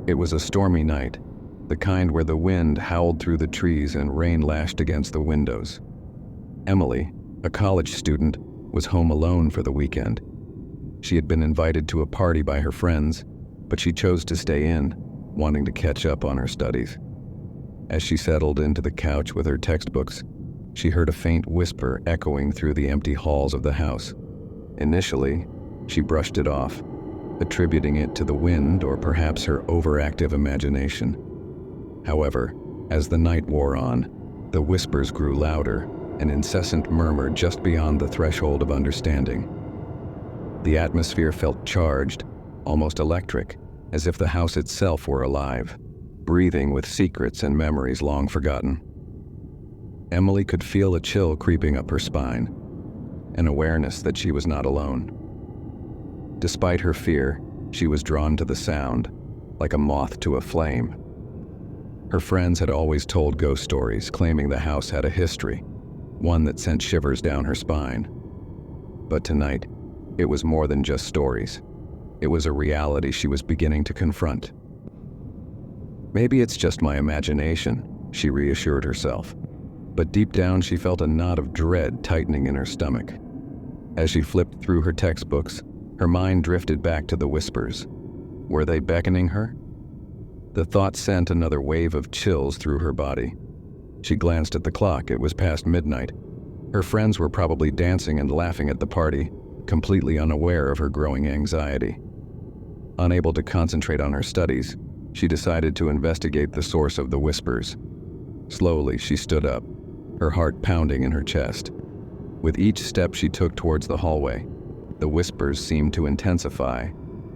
It was a stormy night, the kind where the wind howled through the trees and rain lashed against the windows. Emily, a college student, was home alone for the weekend. She had been invited to a party by her friends, but she chose to stay in, wanting to catch up on her studies. As she settled into the couch with her textbooks, she heard a faint whisper echoing through the empty halls of the house. Initially, she brushed it off, attributing it to the wind or perhaps her overactive imagination. However, as the night wore on, the whispers grew louder, an incessant murmur just beyond the threshold of understanding. The atmosphere felt charged, almost electric, as if the house itself were alive, breathing with secrets and memories long forgotten. Emily could feel a chill creeping up her spine, an awareness that she was not alone. Despite her fear, she was drawn to the sound, like a moth to a flame. Her friends had always told ghost stories, claiming the house had a history, one that sent shivers down her spine. But tonight, it was more than just stories. It was a reality she was beginning to confront. Maybe it's just my imagination, she reassured herself. But deep down, she felt a knot of dread tightening in her stomach. As she flipped through her textbooks, her mind drifted back to the whispers. Were they beckoning her? The thought sent another wave of chills through her body. She glanced at the clock. It was past midnight. Her friends were probably dancing and laughing at the party, completely unaware of her growing anxiety. Unable to concentrate on her studies, she decided to investigate the source of the whispers. Slowly, she stood up, her heart pounding in her chest. With each step she took towards the hallway, the whispers seemed to intensify,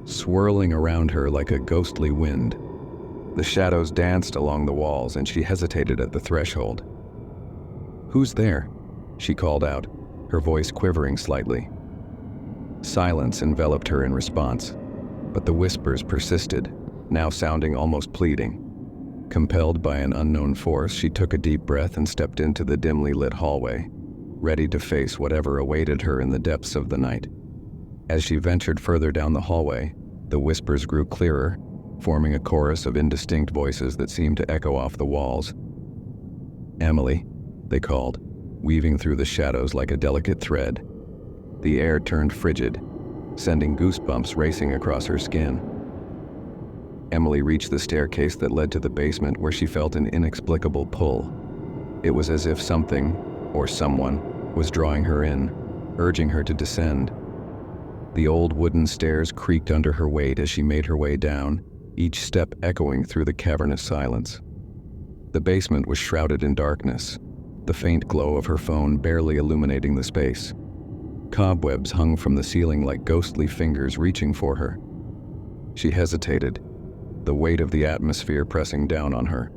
swirling around her like a ghostly wind. The shadows danced along the walls, and she hesitated at the threshold. "Who's there?" she called out, her voice quivering slightly. Silence enveloped her in response, but the whispers persisted, now sounding almost pleading. Compelled by an unknown force, she took a deep breath and stepped into the dimly lit hallway, ready to face whatever awaited her in the depths of the night. As she ventured further down the hallway, the whispers grew clearer, forming a chorus of indistinct voices that seemed to echo off the walls. "Emily," they called, weaving through the shadows like a delicate thread. The air turned frigid, sending goosebumps racing across her skin. Emily reached the staircase that led to the basement, where she felt an inexplicable pull. It was as if something, or someone, was drawing her in, urging her to descend. The old wooden stairs creaked under her weight as she made her way down, each step echoing through the cavernous silence. The basement was shrouded in darkness, the faint glow of her phone barely illuminating the space. Cobwebs hung from the ceiling like ghostly fingers reaching for her. She hesitated, the weight of the atmosphere pressing down on her.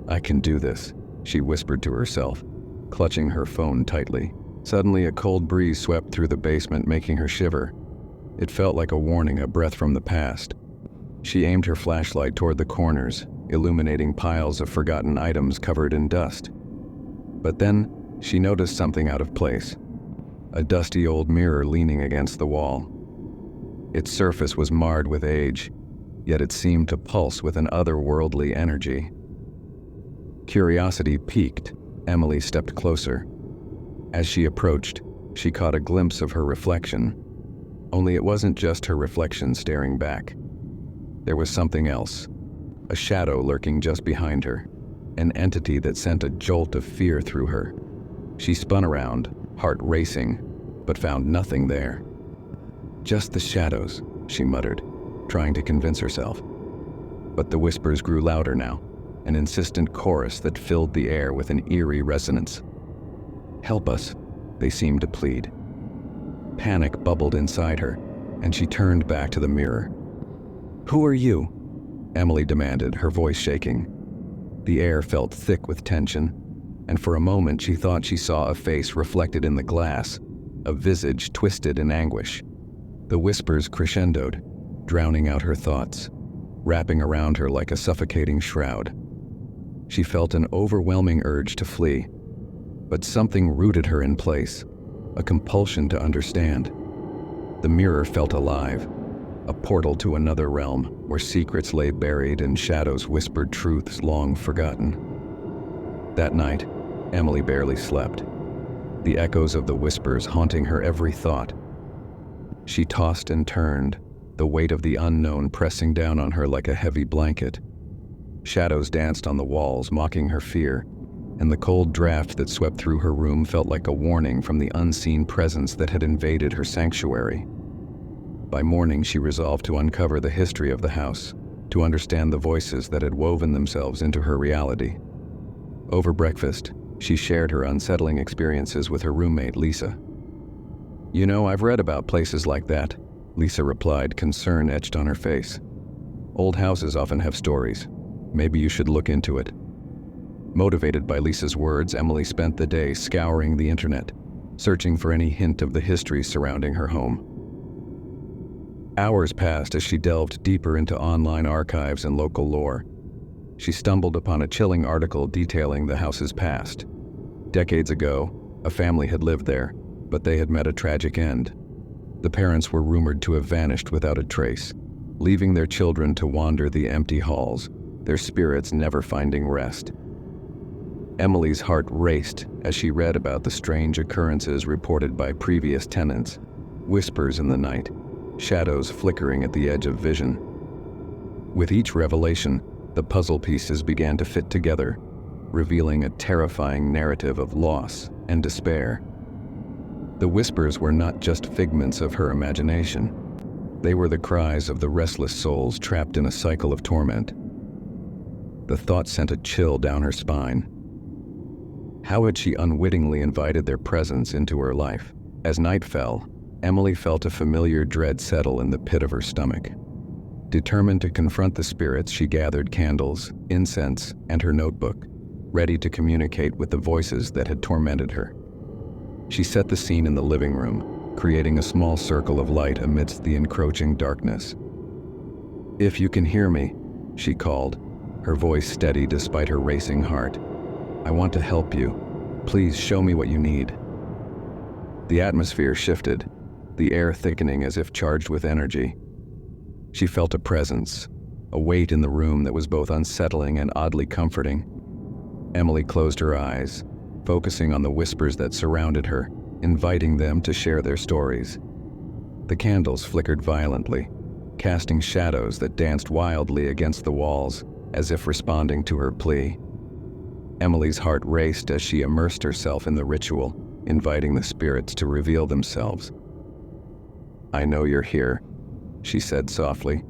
"I can do this," she whispered to herself, clutching her phone tightly. Suddenly, a cold breeze swept through the basement, making her shiver. It felt like a warning, a breath from the past. She aimed her flashlight toward the corners, illuminating piles of forgotten items covered in dust. But then, she noticed something out of place. A dusty old mirror leaning against the wall. Its surface was marred with age, yet it seemed to pulse with an otherworldly energy. Curiosity piqued. Emily stepped closer. As she approached, she caught a glimpse of her reflection. Only it wasn't just her reflection staring back. There was something else, a shadow lurking just behind her, an entity that sent a jolt of fear through her. She spun around, heart racing, but found nothing there. "Just the shadows," she muttered, trying to convince herself. But the whispers grew louder now, an insistent chorus that filled the air with an eerie resonance. "Help us," they seemed to plead. Panic bubbled inside her, and she turned back to the mirror. "Who are you?" Emily demanded, her voice shaking. The air felt thick with tension, and for a moment she thought she saw a face reflected in the glass, a visage twisted in anguish. The whispers crescendoed, drowning out her thoughts, wrapping around her like a suffocating shroud. She felt an overwhelming urge to flee, but something rooted her in place, a compulsion to understand. The mirror felt alive, a portal to another realm where secrets lay buried and shadows whispered truths long forgotten. That night, Emily barely slept, the echoes of the whispers haunting her every thought. She tossed and turned, the weight of the unknown pressing down on her like a heavy blanket. Shadows danced on the walls, mocking her fear, and the cold draft that swept through her room felt like a warning from the unseen presence that had invaded her sanctuary. By morning, she resolved to uncover the history of the house, to understand the voices that had woven themselves into her reality. Over breakfast, she shared her unsettling experiences with her roommate, Lisa. "You know, I've read about places like that," Lisa replied, concern etched on her face. "Old houses often have stories. Maybe you should look into it." Motivated by Lisa's words, Emily spent the day scouring the internet, searching for any hint of the history surrounding her home. Hours passed as she delved deeper into online archives and local lore. She stumbled upon a chilling article detailing the house's past. Decades ago, a family had lived there, but they had met a tragic end. The parents were rumored to have vanished without a trace, leaving their children to wander the empty halls, their spirits never finding rest. Emily's heart raced as she read about the strange occurrences reported by previous tenants, whispers in the night, shadows flickering at the edge of vision. With each revelation, the puzzle pieces began to fit together, revealing a terrifying narrative of loss and despair. The whispers were not just figments of her imagination. They were the cries of the restless souls trapped in a cycle of torment. The thought sent a chill down her spine. How had she unwittingly invited their presence into her life? As night fell, Emily felt a familiar dread settle in the pit of her stomach. Determined to confront the spirits, she gathered candles, incense, and her notebook, ready to communicate with the voices that had tormented her. She set the scene in the living room, creating a small circle of light amidst the encroaching darkness. "If you can hear me," she called, her voice steady despite her racing heart. "I want to help you. Please show me what you need." The atmosphere shifted, the air thickening as if charged with energy. She felt a presence, a weight in the room that was both unsettling and oddly comforting. Emily closed her eyes, focusing on the whispers that surrounded her, inviting them to share their stories. The candles flickered violently, casting shadows that danced wildly against the walls, as if responding to her plea. Emily's heart raced as she immersed herself in the ritual, inviting the spirits to reveal themselves. "I know you're here," she said softly,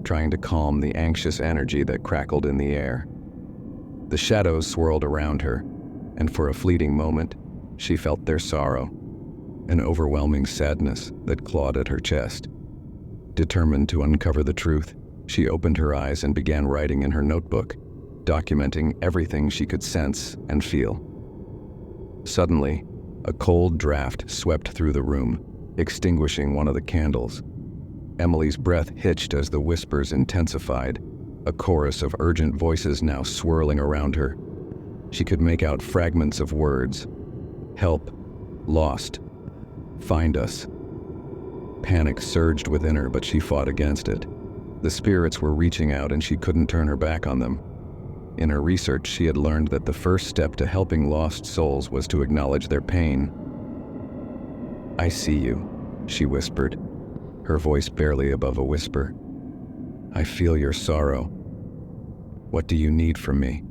trying to calm the anxious energy that crackled in the air. The shadows swirled around her, and for a fleeting moment, she felt their sorrow, an overwhelming sadness that clawed at her chest. Determined to uncover the truth, she opened her eyes and began writing in her notebook, documenting everything she could sense and feel. Suddenly, a cold draft swept through the room, extinguishing one of the candles. Emily's breath hitched as the whispers intensified, a chorus of urgent voices now swirling around her. She could make out fragments of words. "Help. Lost. Find us." Panic surged within her, but she fought against it. The spirits were reaching out and she couldn't turn her back on them. In her research, she had learned that the first step to helping lost souls was to acknowledge their pain. "I see you," she whispered, her voice barely above a whisper. "I feel your sorrow. What do you need from me?"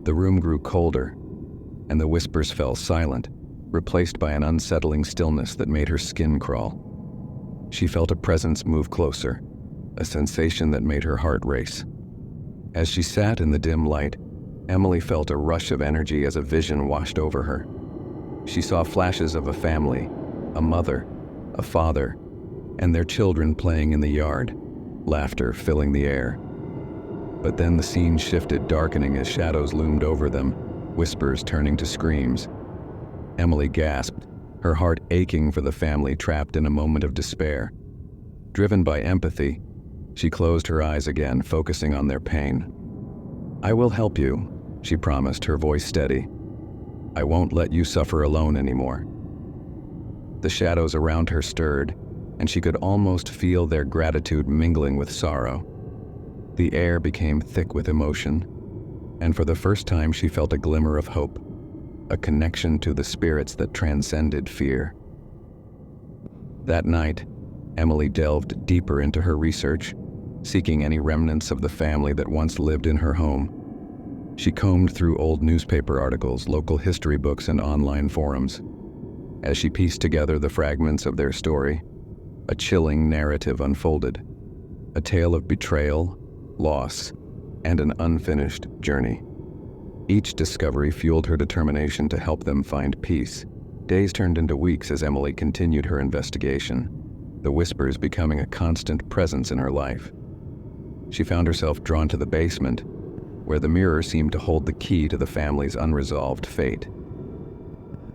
The room grew colder, and the whispers fell silent, replaced by an unsettling stillness that made her skin crawl. She felt a presence move closer, a sensation that made her heart race. As she sat in the dim light, Emily felt a rush of energy as a vision washed over her. She saw flashes of a family, a mother, a father, and their children playing in the yard, laughter filling the air. But then the scene shifted, darkening as shadows loomed over them, whispers turning to screams. Emily gasped, her heart aching for the family trapped in a moment of despair. Driven by empathy, she closed her eyes again, focusing on their pain. "I will help you," she promised, her voice steady. "I won't let you suffer alone anymore." The shadows around her stirred, and she could almost feel their gratitude mingling with sorrow. The air became thick with emotion, and for the first time she felt a glimmer of hope, a connection to the spirits that transcended fear. That night, Emily delved deeper into her research, seeking any remnants of the family that once lived in her home. She combed through old newspaper articles, local history books, and online forums. As she pieced together the fragments of their story, a chilling narrative unfolded, a tale of betrayal, loss, and an unfinished journey. Each discovery fueled her determination to help them find peace. Days turned into weeks as Emily continued her investigation, the whispers becoming a constant presence in her life. She found herself drawn to the basement, where the mirror seemed to hold the key to the family's unresolved fate.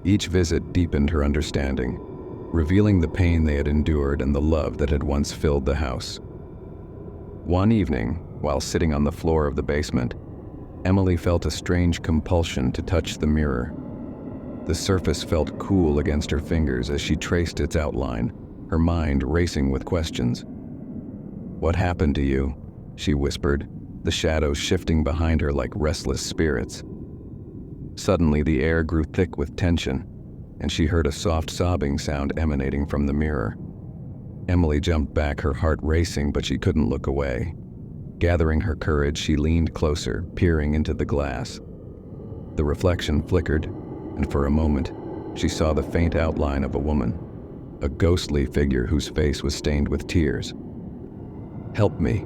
Each visit deepened her understanding, revealing the pain they had endured and the love that had once filled the house. One evening, while sitting on the floor of the basement, Emily felt a strange compulsion to touch the mirror. The surface felt cool against her fingers as she traced its outline, her mind racing with questions. "What happened to you?" she whispered, the shadows shifting behind her like restless spirits. Suddenly, the air grew thick with tension, and she heard a soft sobbing sound emanating from the mirror. Emily jumped back, her heart racing, but she couldn't look away. Gathering her courage, she leaned closer, peering into the glass. The reflection flickered, and for a moment, she saw the faint outline of a woman, a ghostly figure whose face was stained with tears. "Help me,"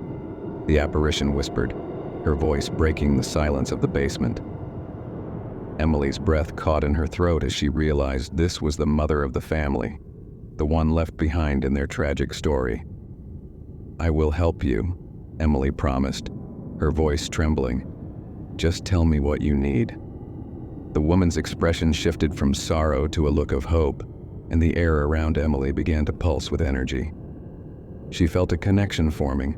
the apparition whispered, her voice breaking the silence of the basement. Emily's breath caught in her throat as she realized this was the mother of the family, the one left behind in their tragic story. "I will help you," Emily promised, her voice trembling. "Just tell me what you need." The woman's expression shifted from sorrow to a look of hope, and the air around Emily began to pulse with energy. She felt a connection forming,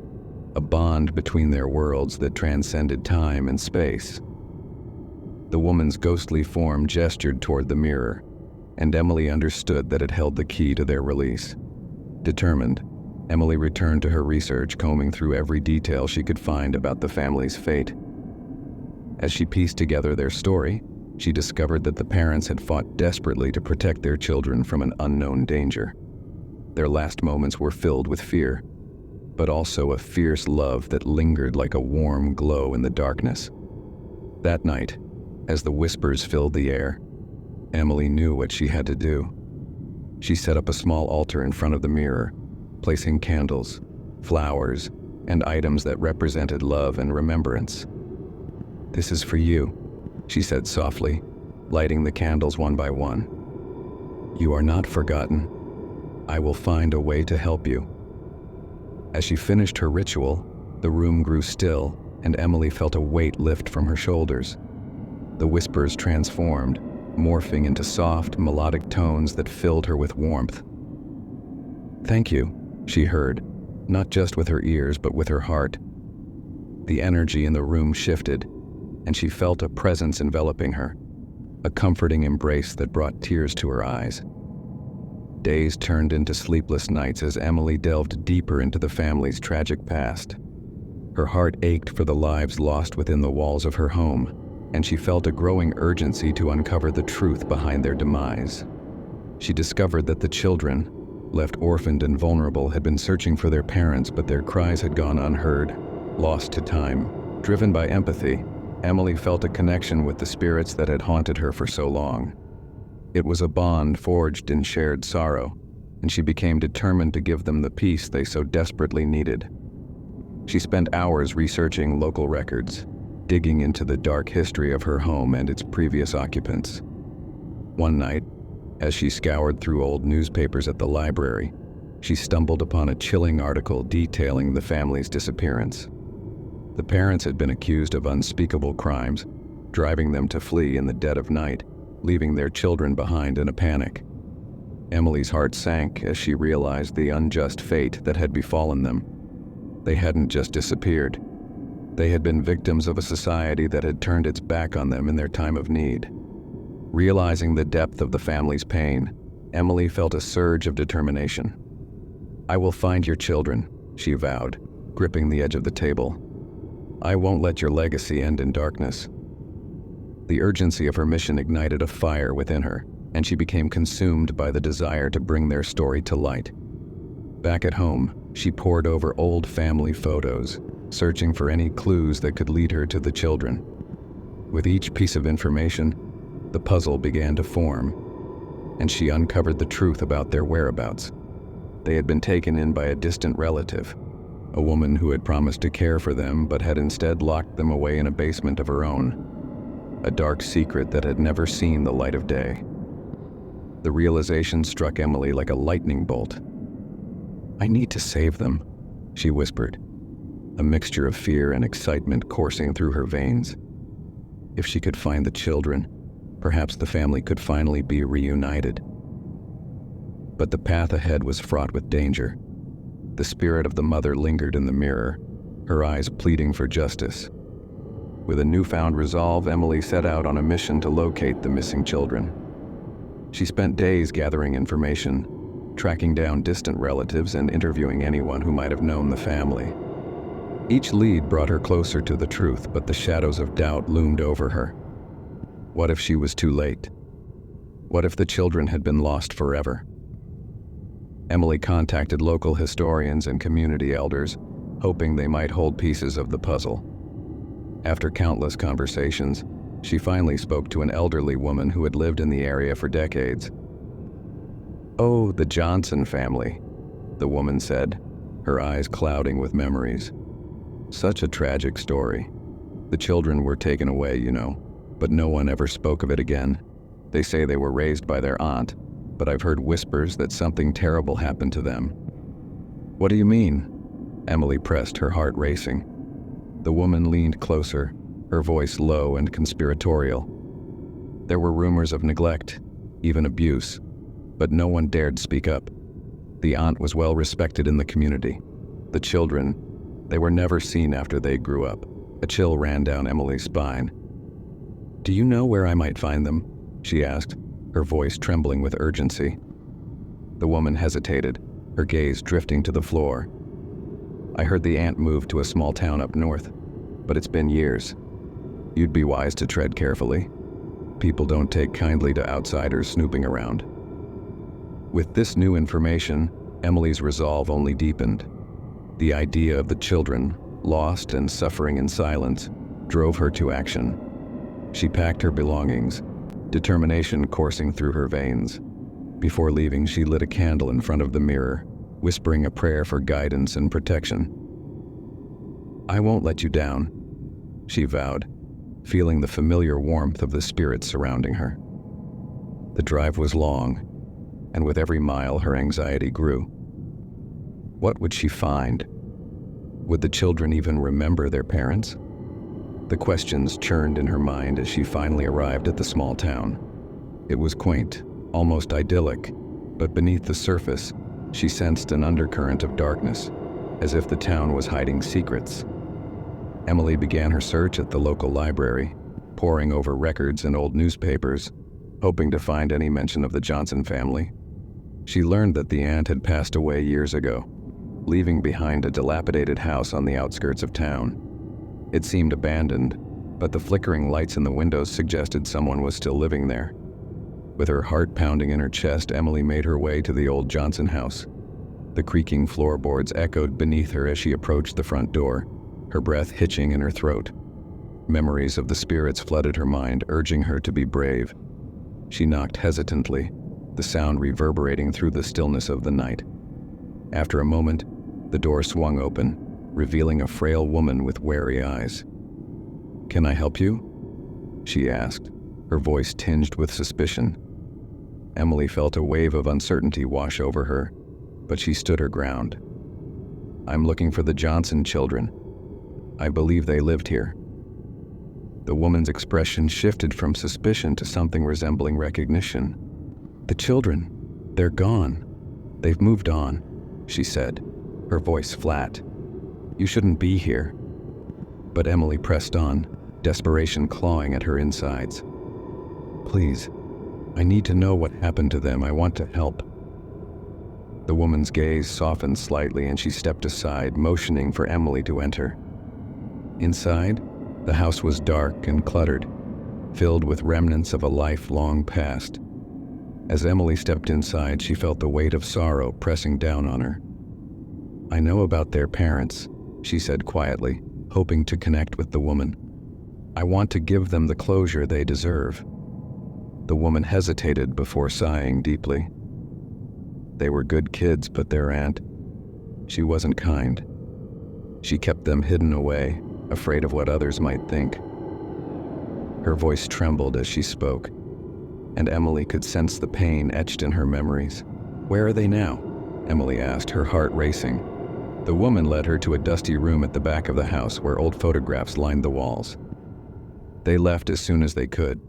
a bond between their worlds that transcended time and space. The woman's ghostly form gestured toward the mirror, and Emily understood that it held the key to their release. Determined, Emily returned to her research, combing through every detail she could find about the family's fate. As she pieced together their story, she discovered that the parents had fought desperately to protect their children from an unknown danger. Their last moments were filled with fear, but also a fierce love that lingered like a warm glow in the darkness. That night, as the whispers filled the air, Emily knew what she had to do. She set up a small altar in front of the mirror, placing candles, flowers, and items that represented love and remembrance. "This is for you," she said softly, lighting the candles one by one. "You are not forgotten. I will find a way to help you." As she finished her ritual, the room grew still, and Emily felt a weight lift from her shoulders. The whispers transformed, morphing into soft, melodic tones that filled her with warmth. "Thank you," she heard, not just with her ears but with her heart. The energy in the room shifted, and she felt a presence enveloping her, a comforting embrace that brought tears to her eyes. Days turned into sleepless nights as Emily delved deeper into the family's tragic past. Her heart ached for the lives lost within the walls of her home, and she felt a growing urgency to uncover the truth behind their demise. She discovered that the children, left orphaned and vulnerable, had been searching for their parents, but their cries had gone unheard, lost to time. Driven by empathy, Emily felt a connection with the spirits that had haunted her for so long. It was a bond forged in shared sorrow, and she became determined to give them the peace they so desperately needed. She spent hours researching local records, digging into the dark history of her home and its previous occupants. One night, as she scoured through old newspapers at the library, she stumbled upon a chilling article detailing the family's disappearance. The parents had been accused of unspeakable crimes, driving them to flee in the dead of night, leaving their children behind in a panic. Emily's heart sank as she realized the unjust fate that had befallen them. They hadn't just disappeared. They had been victims of a society that had turned its back on them in their time of need. Realizing the depth of the family's pain, Emily felt a surge of determination. "I will find your children," she vowed, gripping the edge of the table. "I won't let your legacy end in darkness." The urgency of her mission ignited a fire within her, and she became consumed by the desire to bring their story to light. Back at home, she pored over old family photos, searching for any clues that could lead her to the children. With each piece of information, the puzzle began to form, and she uncovered the truth about their whereabouts. They had been taken in by a distant relative, a woman who had promised to care for them but had instead locked them away in a basement of her own, a dark secret that had never seen the light of day. The realization struck Emily like a lightning bolt. "I need to save them," she whispered, a mixture of fear and excitement coursing through her veins. If she could find the children, perhaps the family could finally be reunited. But the path ahead was fraught with danger. The spirit of the mother lingered in the mirror, her eyes pleading for justice. With a newfound resolve, Emily set out on a mission to locate the missing children. She spent days gathering information, tracking down distant relatives and interviewing anyone who might have known the family. Each lead brought her closer to the truth, but the shadows of doubt loomed over her. What if she was too late? What if the children had been lost forever? Emily contacted local historians and community elders, hoping they might hold pieces of the puzzle. After countless conversations, she finally spoke to an elderly woman who had lived in the area for decades. "Oh, the Johnson family," the woman said, her eyes clouding with memories. "Such a tragic story. The children were taken away, you know, but no one ever spoke of it again. They say they were raised by their aunt, but I've heard whispers that something terrible happened to them." "What do you mean?" Emily pressed, her heart racing. The woman leaned closer, her voice low and conspiratorial. "There were rumors of neglect, even abuse, but no one dared speak up. The aunt was well respected in the community. The children, they were never seen after they grew up." A chill ran down Emily's spine. "Do you know where I might find them?" she asked, her voice trembling with urgency. The woman hesitated, her gaze drifting to the floor. "I heard the aunt moved to a small town up north, but it's been years. You'd be wise to tread carefully. People don't take kindly to outsiders snooping around." With this new information, Emily's resolve only deepened. The idea of the children, lost and suffering in silence, drove her to action. She packed her belongings, determination coursing through her veins. Before leaving, she lit a candle in front of the mirror, whispering a prayer for guidance and protection. "I won't let you down," she vowed, feeling the familiar warmth of the spirits surrounding her. The drive was long, and with every mile her anxiety grew. What would she find? Would the children even remember their parents? The questions churned in her mind as she finally arrived at the small town. It was quaint, almost idyllic, but beneath the surface, she sensed an undercurrent of darkness, as if the town was hiding secrets. Emily began her search at the local library, poring over records and old newspapers, hoping to find any mention of the Johnson family. She learned that the aunt had passed away years ago, leaving behind a dilapidated house on the outskirts of town. It seemed abandoned, but the flickering lights in the windows suggested someone was still living there. With her heart pounding in her chest, Emily made her way to the old Johnson house. The creaking floorboards echoed beneath her as she approached the front door, her breath hitching in her throat. Memories of the spirits flooded her mind, urging her to be brave. She knocked hesitantly, the sound reverberating through the stillness of the night. After a moment, the door swung open, revealing a frail woman with wary eyes. "Can I help you?" she asked, her voice tinged with suspicion. Emily felt a wave of uncertainty wash over her, but she stood her ground. "I'm looking for the Johnson children. I believe they lived here." The woman's expression shifted from suspicion to something resembling recognition. "The children, they're gone. They've moved on," she said, her voice flat. "You shouldn't be here." But Emily pressed on, desperation clawing at her insides. "Please, I need to know what happened to them. I want to help." The woman's gaze softened slightly and she stepped aside, motioning for Emily to enter. Inside, the house was dark and cluttered, filled with remnants of a life long past. As Emily stepped inside, she felt the weight of sorrow pressing down on her. "I know about their parents," she said quietly, hoping to connect with the woman. "I want to give them the closure they deserve." The woman hesitated before sighing deeply. They were good kids, but their aunt, she wasn't kind. She kept them hidden away, afraid of what others might think. Her voice trembled as she spoke, and Emily could sense the pain etched in her memories. "Where are they now?" Emily asked, her heart racing. The woman led her to a dusty room at the back of the house where old photographs lined the walls. "They left as soon as they could,"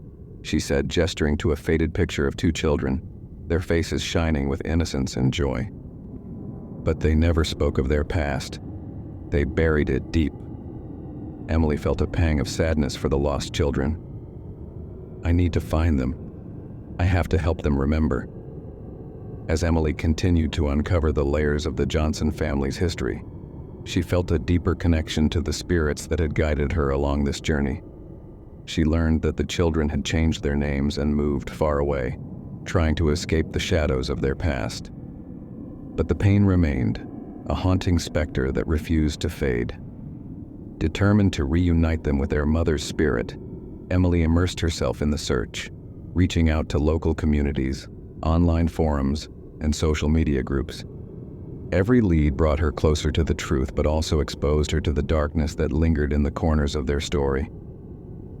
she said, gesturing to a faded picture of two children, their faces shining with innocence and joy. "But they never spoke of their past. They buried it deep." Emily felt a pang of sadness for the lost children. "I need to find them. I have to help them remember." As Emily continued to uncover the layers of the Johnson family's history, she felt a deeper connection to the spirits that had guided her along this journey. She learned that the children had changed their names and moved far away, trying to escape the shadows of their past. But the pain remained, a haunting specter that refused to fade. Determined to reunite them with their mother's spirit, Emily immersed herself in the search, reaching out to local communities, online forums, and social media groups. Every lead brought her closer to the truth, but also exposed her to the darkness that lingered in the corners of their story.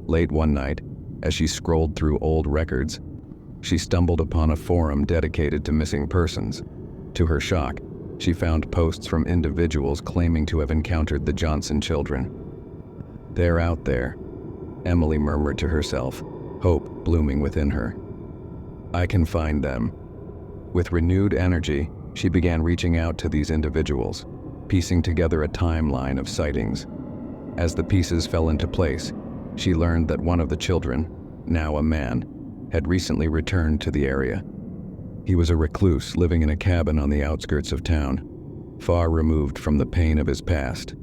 Late one night, as she scrolled through old records, she stumbled upon a forum dedicated to missing persons. To her shock, she found posts from individuals claiming to have encountered the Johnson children. "They're out there," Emily murmured to herself, hope blooming within her. "I can find them." With renewed energy, she began reaching out to these individuals, piecing together a timeline of sightings. As the pieces fell into place, she learned that one of the children, now a man, had recently returned to the area. He was a recluse living in a cabin on the outskirts of town, far removed from the pain of his past.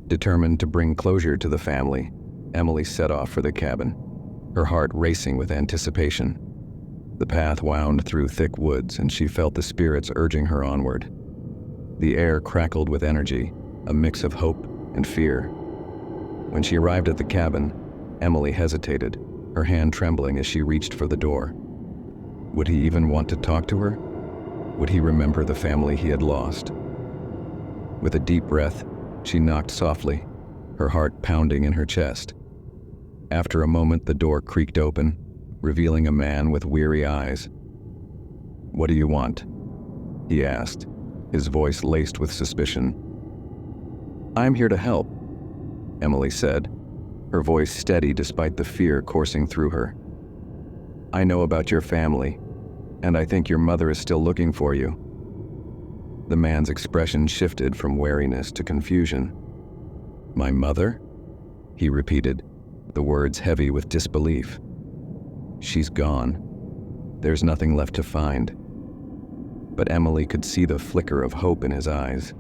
Determined to bring closure to the family, Emily set off for the cabin, her heart racing with anticipation. The path wound through thick woods, and she felt the spirits urging her onward. The air crackled with energy, a mix of hope and fear. When she arrived at the cabin, Emily hesitated, her hand trembling as she reached for the door. Would he even want to talk to her? Would he remember the family he had lost? With a deep breath, she knocked softly, her heart pounding in her chest. After a moment, the door creaked open, revealing a man with weary eyes. "What do you want?" he asked, his voice laced with suspicion. "I'm here to help," Emily said, her voice steady despite the fear coursing through her. "I know about your family, and I think your mother is still looking for you." The man's expression shifted from wariness to confusion. "My mother?" he repeated, the words heavy with disbelief. "She's gone. There's nothing left to find." But Emily could see the flicker of hope in his eyes,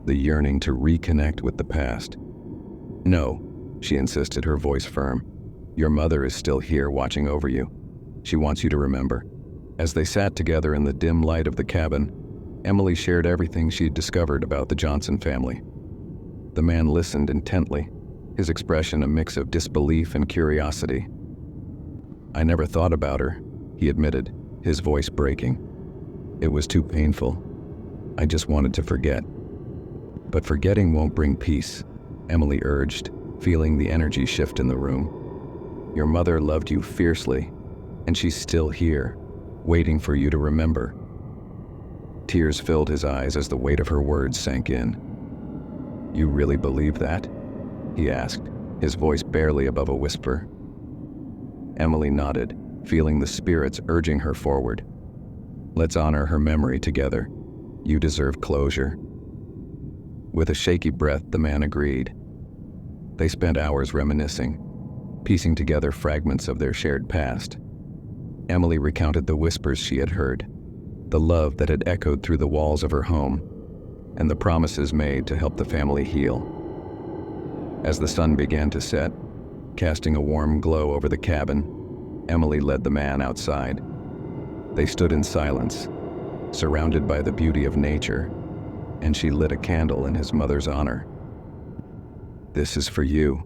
the yearning to reconnect with the past. "No," she insisted, her voice firm. "Your mother is still here watching over you. She wants you to remember." As they sat together in the dim light of the cabin, Emily shared everything she'd discovered about the Johnson family. The man listened intently, his expression a mix of disbelief and curiosity. "I never thought about her," he admitted, his voice breaking. "It was too painful. I just wanted to forget." "But forgetting won't bring peace," Emily urged, feeling the energy shift in the room. "Your mother loved you fiercely, and she's still here, waiting for you to remember." Tears filled his eyes as the weight of her words sank in. "You really believe that?" he asked, his voice barely above a whisper. Emily nodded, feeling the spirits urging her forward. "Let's honor her memory together. You deserve closure." With a shaky breath, the man agreed. They spent hours reminiscing, piecing together fragments of their shared past. Emily recounted the whispers she had heard, the love that had echoed through the walls of her home, and the promises made to help the family heal. As the sun began to set, casting a warm glow over the cabin, Emily led the man outside. They stood in silence, surrounded by the beauty of nature, and she lit a candle in his mother's honor. "This is for you,"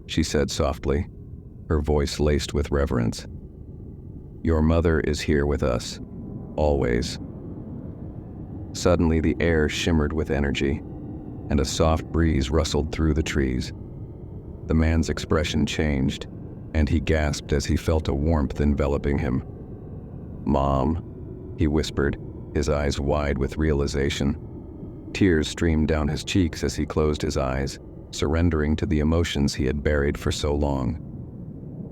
she said softly, her voice laced with reverence. "Your mother is here with us, always." Suddenly the air shimmered with energy, and a soft breeze rustled through the trees. The man's expression changed, and he gasped as he felt a warmth enveloping him. "Mom," he whispered, his eyes wide with realization. Tears streamed down his cheeks as he closed his eyes, surrendering to the emotions he had buried for so long.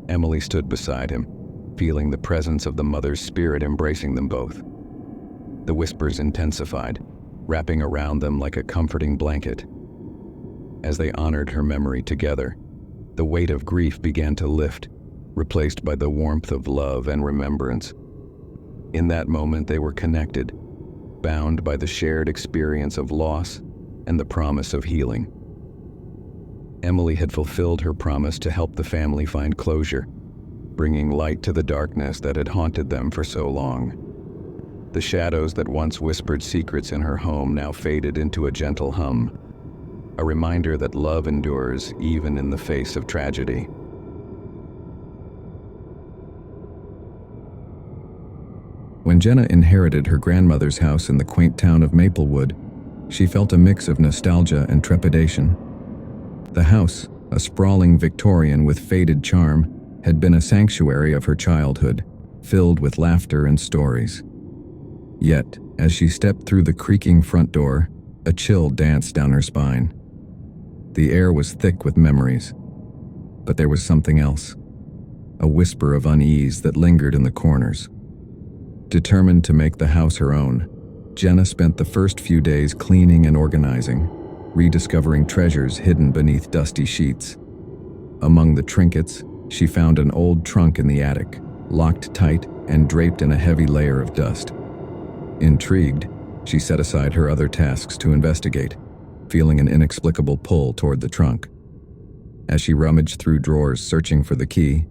Emily stood beside him, feeling the presence of the mother's spirit embracing them both. The whispers intensified, wrapping around them like a comforting blanket. As they honored her memory together, the weight of grief began to lift, replaced by the warmth of love and remembrance. In that moment they were connected, bound by the shared experience of loss and the promise of healing. Emily had fulfilled her promise to help the family find closure, bringing light to the darkness that had haunted them for so long. The shadows that once whispered secrets in her home now faded into a gentle hum, a reminder that love endures even in the face of tragedy. When Jenna inherited her grandmother's house in the quaint town of Maplewood, she felt a mix of nostalgia and trepidation. The house, a sprawling Victorian with faded charm, had been a sanctuary of her childhood, filled with laughter and stories. Yet, as she stepped through the creaking front door, a chill danced down her spine. The air was thick with memories, but there was something else, a whisper of unease that lingered in the corners. Determined to make the house her own, Jenna spent the first few days cleaning and organizing, rediscovering treasures hidden beneath dusty sheets. Among the trinkets, she found an old trunk in the attic, locked tight and draped in a heavy layer of dust. Intrigued, she set aside her other tasks to investigate, feeling an inexplicable pull toward the trunk. As she rummaged through drawers searching for the key,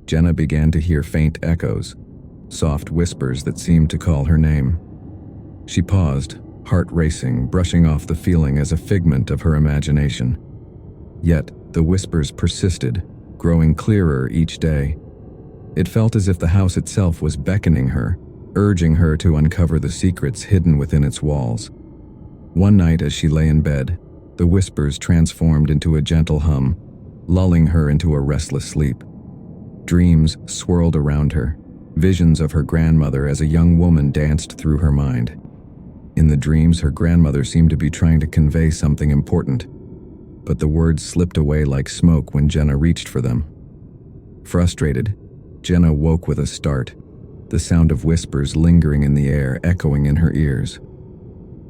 Jenna began to hear faint echoes, soft whispers that seemed to call her name. She paused, heart racing, brushing off the feeling as a figment of her imagination. Yet, the whispers persisted, growing clearer each day. It felt as if the house itself was beckoning her, urging her to uncover the secrets hidden within its walls. One night as she lay in bed, the whispers transformed into a gentle hum, lulling her into a restless sleep. Dreams swirled around her. Visions of her grandmother as a young woman danced through her mind. In the dreams, her grandmother seemed to be trying to convey something important, but the words slipped away like smoke when Jenna reached for them. Frustrated, Jenna woke with a start, the sound of whispers lingering in the air, echoing in her ears.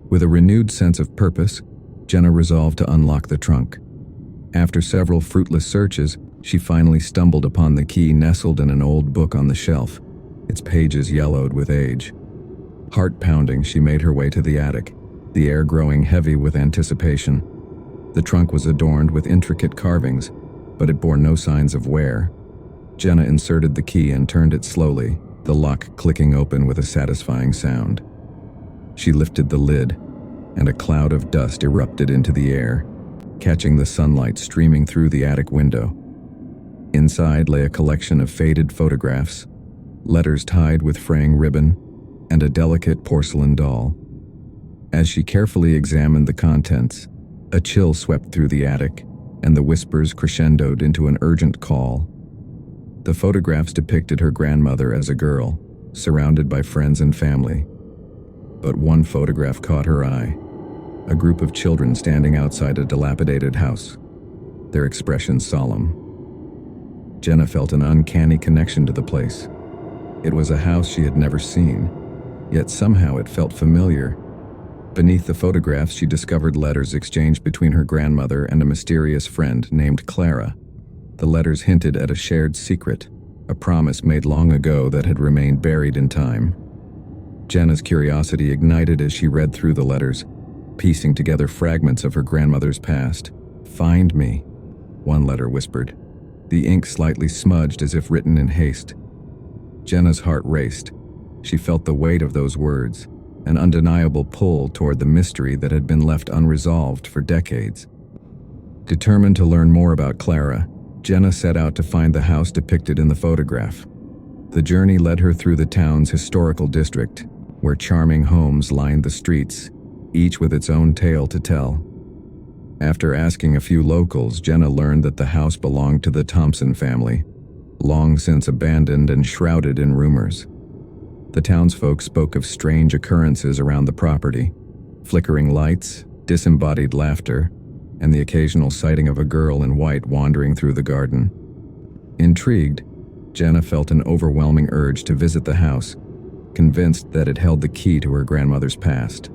With a renewed sense of purpose, Jenna resolved to unlock the trunk. After several fruitless searches, she finally stumbled upon the key nestled in an old book on the shelf, its pages yellowed with age. Heart pounding, she made her way to the attic, the air growing heavy with anticipation. The trunk was adorned with intricate carvings, but it bore no signs of wear. Jenna inserted the key and turned it slowly, the lock clicking open with a satisfying sound. She lifted the lid, and a cloud of dust erupted into the air, catching the sunlight streaming through the attic window. Inside lay a collection of faded photographs, letters tied with fraying ribbon, and a delicate porcelain doll. As she carefully examined the contents, a chill swept through the attic, and the whispers crescendoed into an urgent call. The photographs depicted her grandmother as a girl, surrounded by friends and family. But one photograph caught her eye, a group of children standing outside a dilapidated house, their expressions solemn. Jenna felt an uncanny connection to the place. It was a house she had never seen, yet somehow it felt familiar. Beneath the photographs, she discovered letters exchanged between her grandmother and a mysterious friend named Clara. The letters hinted at a shared secret, a promise made long ago that had remained buried in time. Jenna's curiosity ignited as she read through the letters, piecing together fragments of her grandmother's past. "Find me," one letter whispered, the ink slightly smudged as if written in haste. Jenna's heart raced. She felt the weight of those words, an undeniable pull toward the mystery that had been left unresolved for decades. Determined to learn more about Clara, Jenna set out to find the house depicted in the photograph. The journey led her through the town's historical district, where charming homes lined the streets, each with its own tale to tell. After asking a few locals, Jenna learned that the house belonged to the Thompson family, long since abandoned and shrouded in rumors. The townsfolk spoke of strange occurrences around the property, flickering lights, disembodied laughter, and the occasional sighting of a girl in white wandering through the garden. Intrigued, Jenna felt an overwhelming urge to visit the house, convinced that it held the key to her grandmother's past.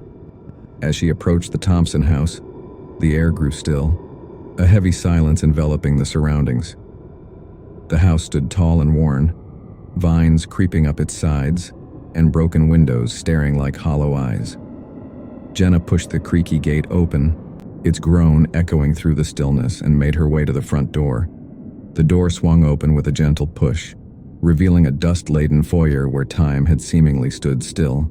As she approached the Thompson house, the air grew still, a heavy silence enveloping the surroundings. The house stood tall and worn, vines creeping up its sides, and broken windows staring like hollow eyes. Jenna pushed the creaky gate open, its groan echoing through the stillness, and made her way to the front door. The door swung open with a gentle push, revealing a dust-laden foyer where time had seemingly stood still.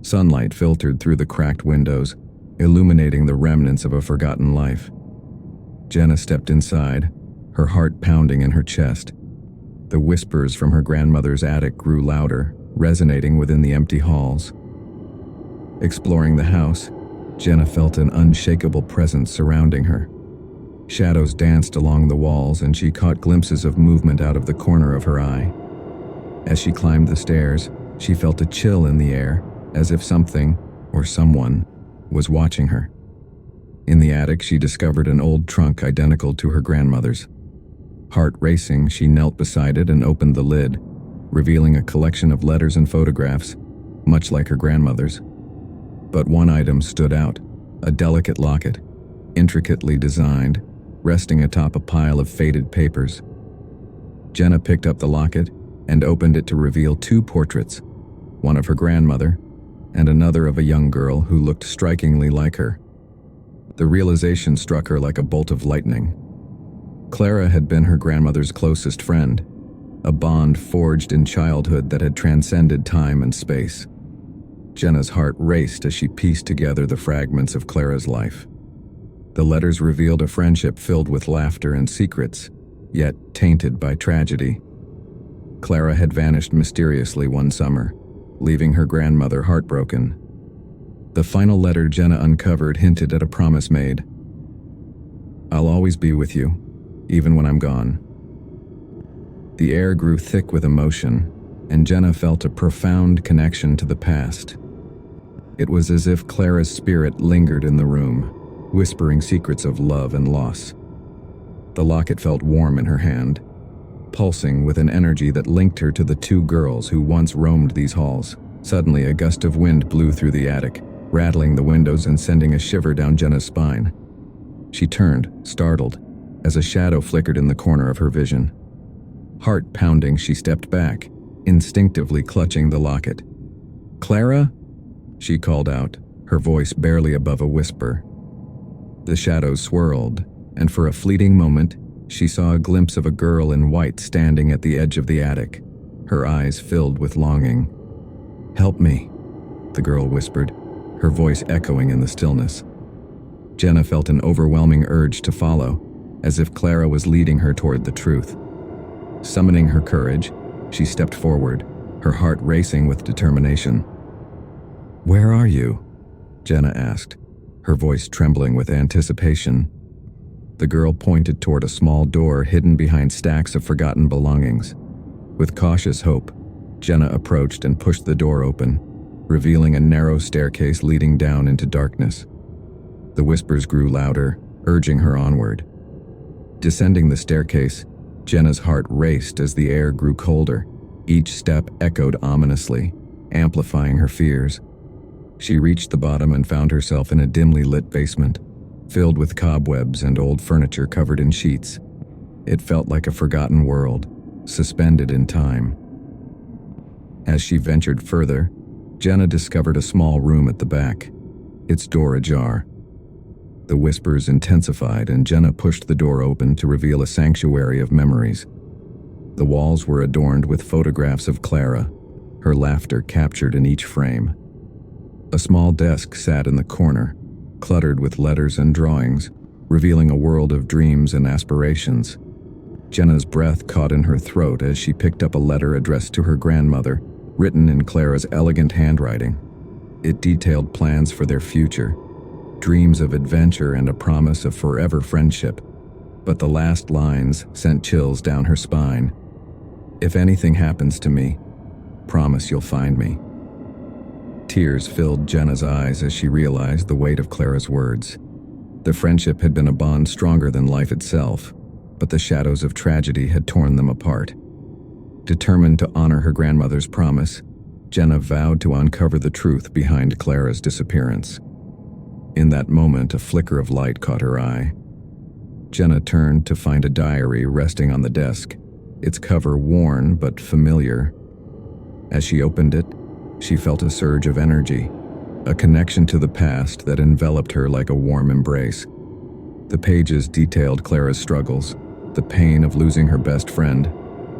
Sunlight filtered through the cracked windows, illuminating the remnants of a forgotten life. Jenna stepped inside, her heart pounding in her chest. The whispers from her grandmother's attic grew louder, resonating within the empty halls. Exploring the house, Jenna felt an unshakable presence surrounding her. Shadows danced along the walls, and she caught glimpses of movement out of the corner of her eye. As she climbed the stairs, she felt a chill in the air, as if something, or someone, was watching her. In the attic, she discovered an old trunk identical to her grandmother's. Heart racing, she knelt beside it and opened the lid, revealing a collection of letters and photographs, much like her grandmother's. But one item stood out, a delicate locket, intricately designed, resting atop a pile of faded papers. Jenna picked up the locket and opened it to reveal two portraits, one of her grandmother and another of a young girl who looked strikingly like her. The realization struck her like a bolt of lightning. Clara had been her grandmother's closest friend, a bond forged in childhood that had transcended time and space. Jenna's heart raced as she pieced together the fragments of Clara's life. The letters revealed a friendship filled with laughter and secrets, yet tainted by tragedy. Clara had vanished mysteriously one summer, leaving her grandmother heartbroken. The final letter Jenna uncovered hinted at a promise made. "I'll always be with you, even when I'm gone." The air grew thick with emotion, and Jenna felt a profound connection to the past. It was as if Clara's spirit lingered in the room, whispering secrets of love and loss. The locket felt warm in her hand, pulsing with an energy that linked her to the two girls who once roamed these halls. Suddenly, a gust of wind blew through the attic, rattling the windows and sending a shiver down Jenna's spine. She turned, startled, as a shadow flickered in the corner of her vision. Heart pounding, she stepped back, instinctively clutching the locket. "Clara?" she called out, her voice barely above a whisper. The shadows swirled, and for a fleeting moment, she saw a glimpse of a girl in white standing at the edge of the attic, her eyes filled with longing. "Help me," the girl whispered, her voice echoing in the stillness. Jenna felt an overwhelming urge to follow, as if Clara was leading her toward the truth. Summoning her courage, she stepped forward, her heart racing with determination. "Where are you?" Jenna asked, her voice trembling with anticipation. The girl pointed toward a small door hidden behind stacks of forgotten belongings. With cautious hope, Jenna approached and pushed the door open, revealing a narrow staircase leading down into darkness. The whispers grew louder, urging her onward. Descending the staircase, Jenna's heart raced as the air grew colder. Each step echoed ominously, amplifying her fears. She reached the bottom and found herself in a dimly lit basement, filled with cobwebs and old furniture covered in sheets. It felt like a forgotten world, suspended in time. As she ventured further, Jenna discovered a small room at the back, its door ajar. The whispers intensified, and Jenna pushed the door open to reveal a sanctuary of memories. The walls were adorned with photographs of Clara, her laughter captured in each frame. A small desk sat in the corner, cluttered with letters and drawings, revealing a world of dreams and aspirations. Jenna's breath caught in her throat as she picked up a letter addressed to her grandmother, written in Clara's elegant handwriting. It detailed plans for their future, dreams of adventure and a promise of forever friendship. But the last lines sent chills down her spine. "If anything happens to me, promise you'll find me." Tears filled Jenna's eyes as she realized the weight of Clara's words. The friendship had been a bond stronger than life itself, but the shadows of tragedy had torn them apart. Determined to honor her grandmother's promise, Jenna vowed to uncover the truth behind Clara's disappearance. In that moment, a flicker of light caught her eye. Jenna turned to find a diary resting on the desk, its cover worn but familiar. As she opened it, she felt a surge of energy, a connection to the past that enveloped her like a warm embrace. The pages detailed Clara's struggles, the pain of losing her best friend,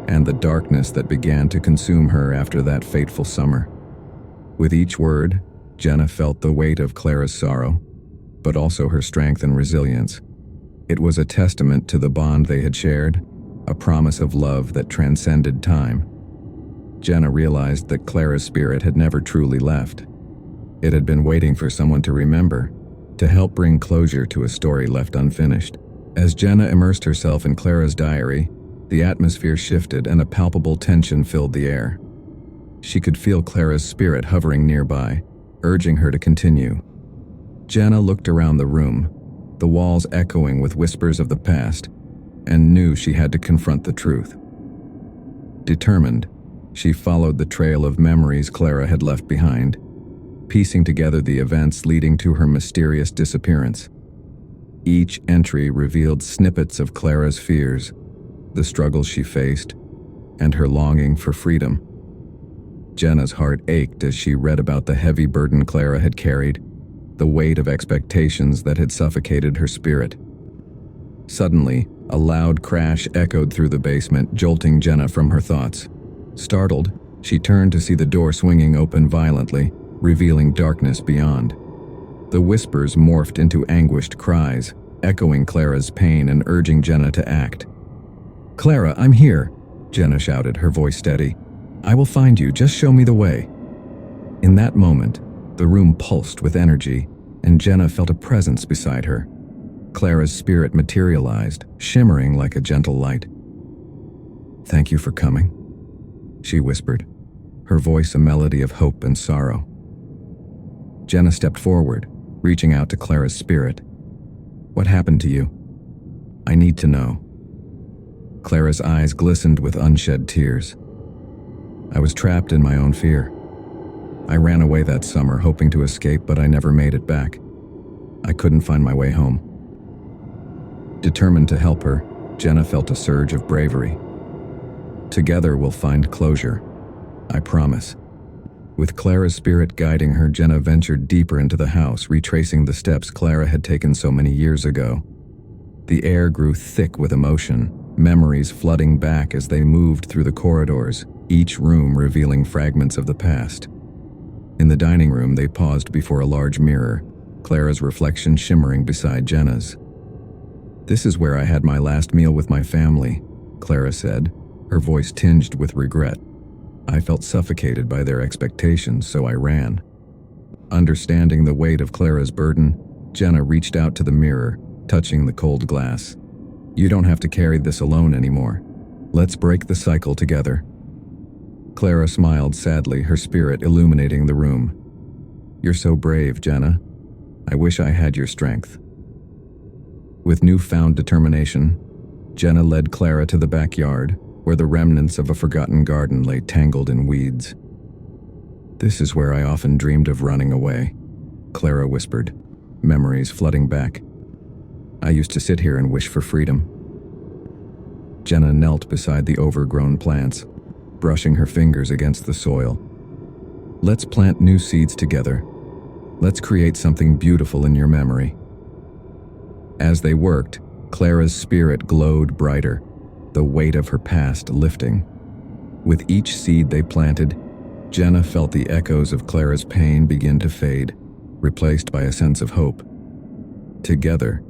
and the darkness that began to consume her after that fateful summer. With each word, Jenna felt the weight of Clara's sorrow, but also her strength and resilience. It was a testament to the bond they had shared, a promise of love that transcended time. Jenna realized that Clara's spirit had never truly left. It had been waiting for someone to remember, to help bring closure to a story left unfinished. As Jenna immersed herself in Clara's diary, the atmosphere shifted and a palpable tension filled the air. She could feel Clara's spirit hovering nearby, urging her to continue. Jenna looked around the room, the walls echoing with whispers of the past, and knew she had to confront the truth. Determined, she followed the trail of memories Clara had left behind, piecing together the events leading to her mysterious disappearance. Each entry revealed snippets of Clara's fears, the struggles she faced, and her longing for freedom. Jenna's heart ached as she read about the heavy burden Clara had carried, the weight of expectations that had suffocated her spirit. Suddenly, a loud crash echoed through the basement, jolting Jenna from her thoughts. Startled, she turned to see the door swinging open violently, revealing darkness beyond. The whispers morphed into anguished cries, echoing Clara's pain and urging Jenna to act. "Clara, I'm here," Jenna shouted, her voice steady. "I will find you, just show me the way." In that moment, the room pulsed with energy, and Jenna felt a presence beside her. Clara's spirit materialized, shimmering like a gentle light. "Thank you for coming," she whispered, her voice a melody of hope and sorrow. Jenna stepped forward, reaching out to Clara's spirit. "What happened to you? I need to know." Clara's eyes glistened with unshed tears. "I was trapped in my own fear. I ran away that summer, hoping to escape, but I never made it back. I couldn't find my way home." Determined to help her, Jenna felt a surge of bravery. "Together we'll find closure. I promise." With Clara's spirit guiding her, Jenna ventured deeper into the house, retracing the steps Clara had taken so many years ago. The air grew thick with emotion, memories flooding back as they moved through the corridors, each room revealing fragments of the past. In the dining room, they paused before a large mirror, Clara's reflection shimmering beside Jenna's. "This is where I had my last meal with my family," Clara said, her voice tinged with regret. "I felt suffocated by their expectations, so I ran." Understanding the weight of Clara's burden, Jenna reached out to the mirror, touching the cold glass. "You don't have to carry this alone anymore. Let's break the cycle together." Clara smiled sadly, her spirit illuminating the room. "You're so brave, Jenna. I wish I had your strength." With newfound determination, Jenna led Clara to the backyard, where the remnants of a forgotten garden lay tangled in weeds. "This is where I often dreamed of running away," Clara whispered, memories flooding back. "I used to sit here and wish for freedom." Jenna knelt beside the overgrown plants, brushing her fingers against the soil. Let's plant new seeds together. Let's create something beautiful in your memory." As they worked, Clara's spirit glowed brighter, the weight of her past lifting. With each seed they planted, Jenna felt the echoes of Clara's pain begin to fade, replaced by a sense of hope. Together,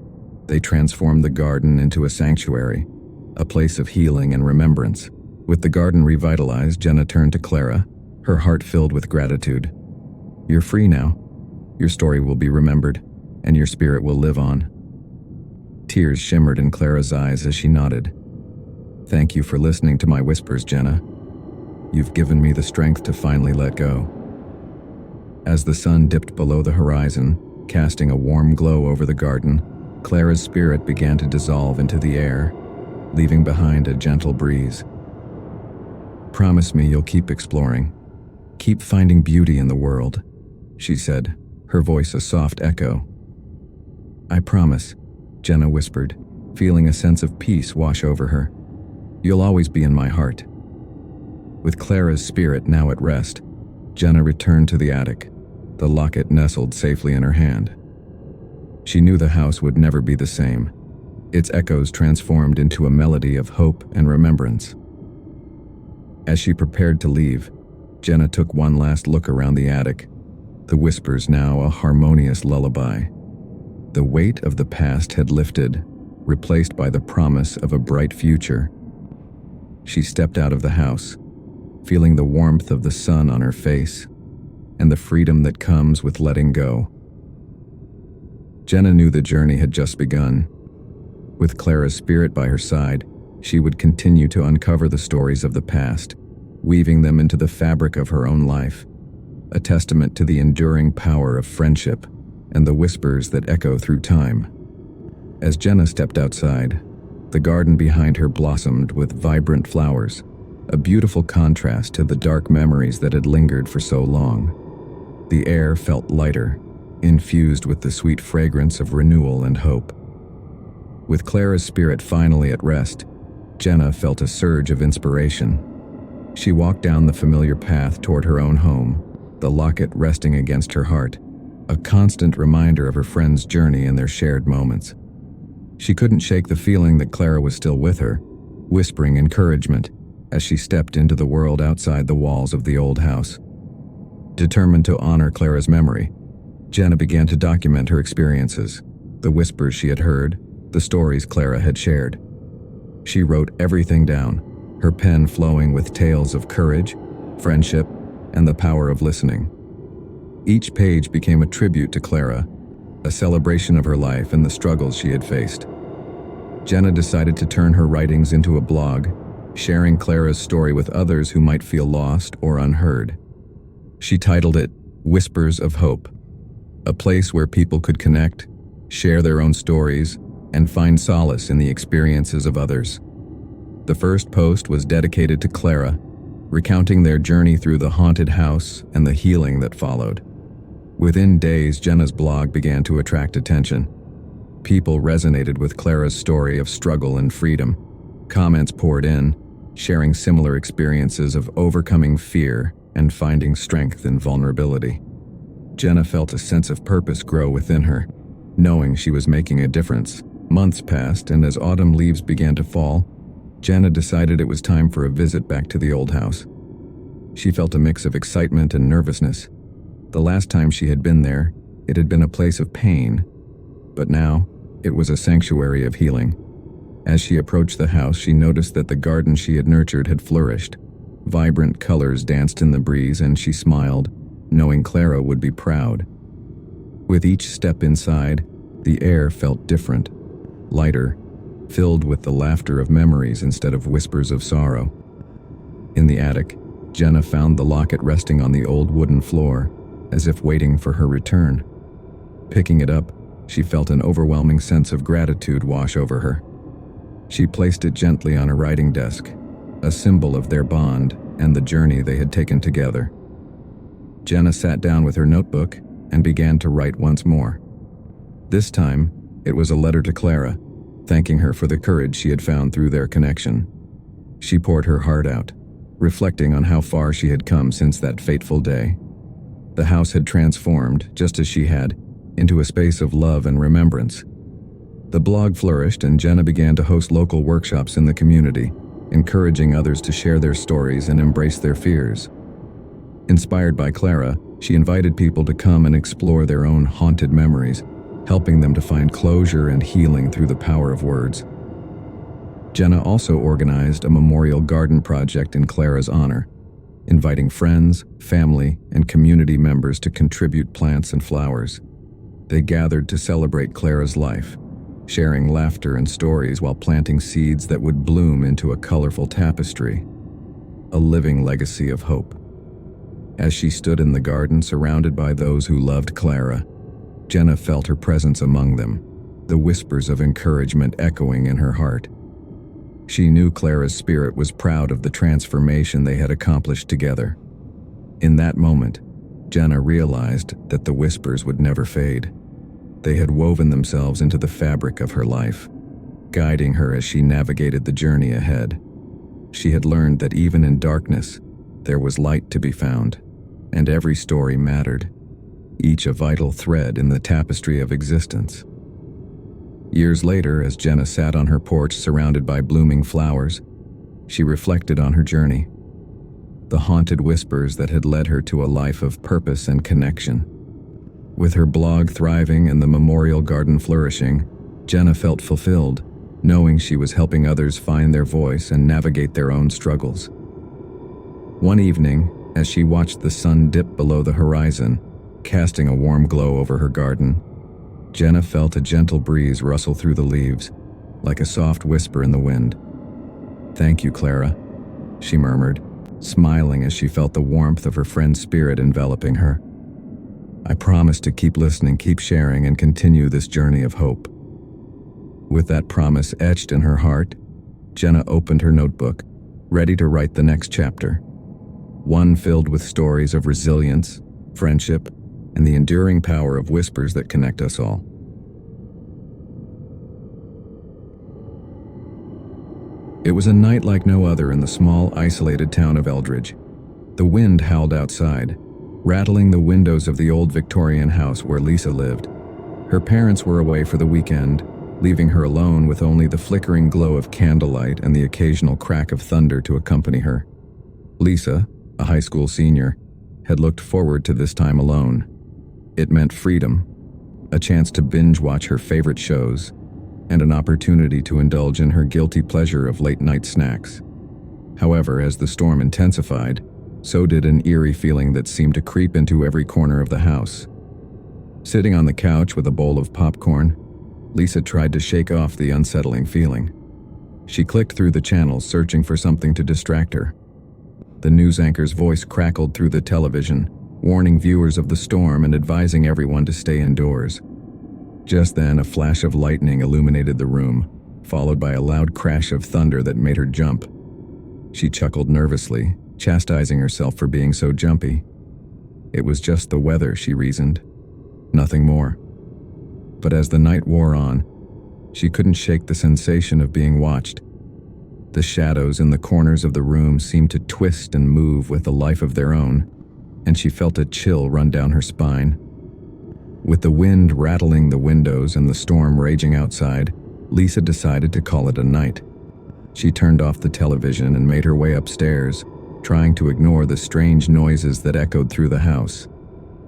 they transformed the garden into a sanctuary, a place of healing and remembrance. With the garden revitalized, Jenna turned to Clara, her heart filled with gratitude. "You're free now. Your story will be remembered, and your spirit will live on." Tears shimmered in Clara's eyes as she nodded. "Thank you for listening to my whispers, Jenna. You've given me the strength to finally let go." As the sun dipped below the horizon, casting a warm glow over the garden, Clara's spirit began to dissolve into the air, leaving behind a gentle breeze. "Promise me you'll keep exploring. Keep finding beauty in the world," she said, her voice a soft echo. "I promise," Jenna whispered, feeling a sense of peace wash over her. "You'll always be in my heart." With Clara's spirit now at rest, Jenna returned to the attic, the locket nestled safely in her hand. She knew the house would never be the same, its echoes transformed into a melody of hope and remembrance. As she prepared to leave, Jenna took one last look around the attic, the whispers now a harmonious lullaby. The weight of the past had lifted, replaced by the promise of a bright future. She stepped out of the house, feeling the warmth of the sun on her face and the freedom that comes with letting go. Jenna knew the journey had just begun. With Clara's spirit by her side, she would continue to uncover the stories of the past, weaving them into the fabric of her own life, a testament to the enduring power of friendship and the whispers that echo through time. As Jenna stepped outside, the garden behind her blossomed with vibrant flowers, a beautiful contrast to the dark memories that had lingered for so long. The air felt lighter, infused with the sweet fragrance of renewal and hope. With Clara's spirit finally at rest, Jenna felt a surge of inspiration. She walked down the familiar path toward her own home, the locket resting against her heart, a constant reminder of her friend's journey and their shared moments. She couldn't shake the feeling that Clara was still with her, whispering encouragement as she stepped into the world outside the walls of the old house. Determined to honor Clara's memory, Jenna began to document her experiences, the whispers she had heard, the stories Clara had shared. She wrote everything down, her pen flowing with tales of courage, friendship, and the power of listening. Each page became a tribute to Clara, a celebration of her life and the struggles she had faced. Jenna decided to turn her writings into a blog, sharing Clara's story with others who might feel lost or unheard. She titled it Whispers of Hope, a place where people could connect, share their own stories, and find solace in the experiences of others. The first post was dedicated to Clara, recounting their journey through the haunted house and the healing that followed. Within days, Jenna's blog began to attract attention. People resonated with Clara's story of struggle and freedom. Comments poured in, sharing similar experiences of overcoming fear and finding strength in vulnerability. Jenna felt a sense of purpose grow within her, knowing she was making a difference. Months passed, and as autumn leaves began to fall, Jenna decided it was time for a visit back to the old house. She felt a mix of excitement and nervousness. The last time she had been there, it had been a place of pain, but now it was a sanctuary of healing. As she approached the house, she noticed that the garden she had nurtured had flourished. Vibrant colors danced in the breeze, and she smiled, knowing Clara would be proud. With each step inside, the air felt different, lighter, filled with the laughter of memories instead of whispers of sorrow. In the attic, Jenna found the locket resting on the old wooden floor, as if waiting for her return. Picking it up, she felt an overwhelming sense of gratitude wash over her. She placed it gently on her writing desk, a symbol of their bond and the journey they had taken together. Jenna sat down with her notebook and began to write once more. This time, it was a letter to Clara, thanking her for the courage she had found through their connection. She poured her heart out, reflecting on how far she had come since that fateful day, The house had transformed, just as she had, into a space of love and remembrance. The blog flourished and Jenna began to host local workshops in the community, encouraging others to share their stories and embrace their fears. Inspired by Clara, she invited people to come and explore their own haunted memories, helping them to find closure and healing through the power of words. Jenna also organized a memorial garden project in Clara's honor, inviting friends, family, and community members to contribute plants and flowers. They gathered to celebrate Clara's life, sharing laughter and stories while planting seeds that would bloom into a colorful tapestry, a living legacy of hope. As she stood in the garden surrounded by those who loved Clara, Jenna felt her presence among them, the whispers of encouragement echoing in her heart. She knew Clara's spirit was proud of the transformation they had accomplished together. In that moment, Jenna realized that the whispers would never fade. They had woven themselves into the fabric of her life, guiding her as she navigated the journey ahead. She had learned that even in darkness, there was light to be found, and every story mattered, each a vital thread in the tapestry of existence. Years later, as Jenna sat on her porch surrounded by blooming flowers, she reflected on her journey, the haunted whispers that had led her to a life of purpose and connection. With her blog thriving and the memorial garden flourishing, Jenna felt fulfilled, knowing she was helping others find their voice and navigate their own struggles. One evening, as she watched the sun dip below the horizon, casting a warm glow over her garden, Jenna felt a gentle breeze rustle through the leaves, like a soft whisper in the wind. "Thank you, Clara," she murmured, smiling as she felt the warmth of her friend's spirit enveloping her. "I promise to keep listening, keep sharing, and continue this journey of hope." With that promise etched in her heart, Jenna opened her notebook, ready to write the next chapter, one filled with stories of resilience, friendship, and the enduring power of whispers that connect us all. It was a night like no other in the small, isolated town of Eldridge. The wind howled outside, rattling the windows of the old Victorian house where Lisa lived. Her parents were away for the weekend, leaving her alone with only the flickering glow of candlelight and the occasional crack of thunder to accompany her. Lisa, a high school senior, had looked forward to this time alone. It meant freedom, a chance to binge-watch her favorite shows, and an opportunity to indulge in her guilty pleasure of late-night snacks. However, as the storm intensified, so did an eerie feeling that seemed to creep into every corner of the house. Sitting on the couch with a bowl of popcorn, Lisa tried to shake off the unsettling feeling. She clicked through the channels, searching for something to distract her. The news anchor's voice crackled through the television, warning viewers of the storm and advising everyone to stay indoors. Just then, a flash of lightning illuminated the room, followed by a loud crash of thunder that made her jump. She chuckled nervously, chastising herself for being so jumpy. It was just the weather, she reasoned. Nothing more. But as the night wore on, she couldn't shake the sensation of being watched. The shadows in the corners of the room seemed to twist and move with a life of their own, and she felt a chill run down her spine. With the wind rattling the windows and the storm raging outside, Lisa decided to call it a night. She turned off the television and made her way upstairs, trying to ignore the strange noises that echoed through the house.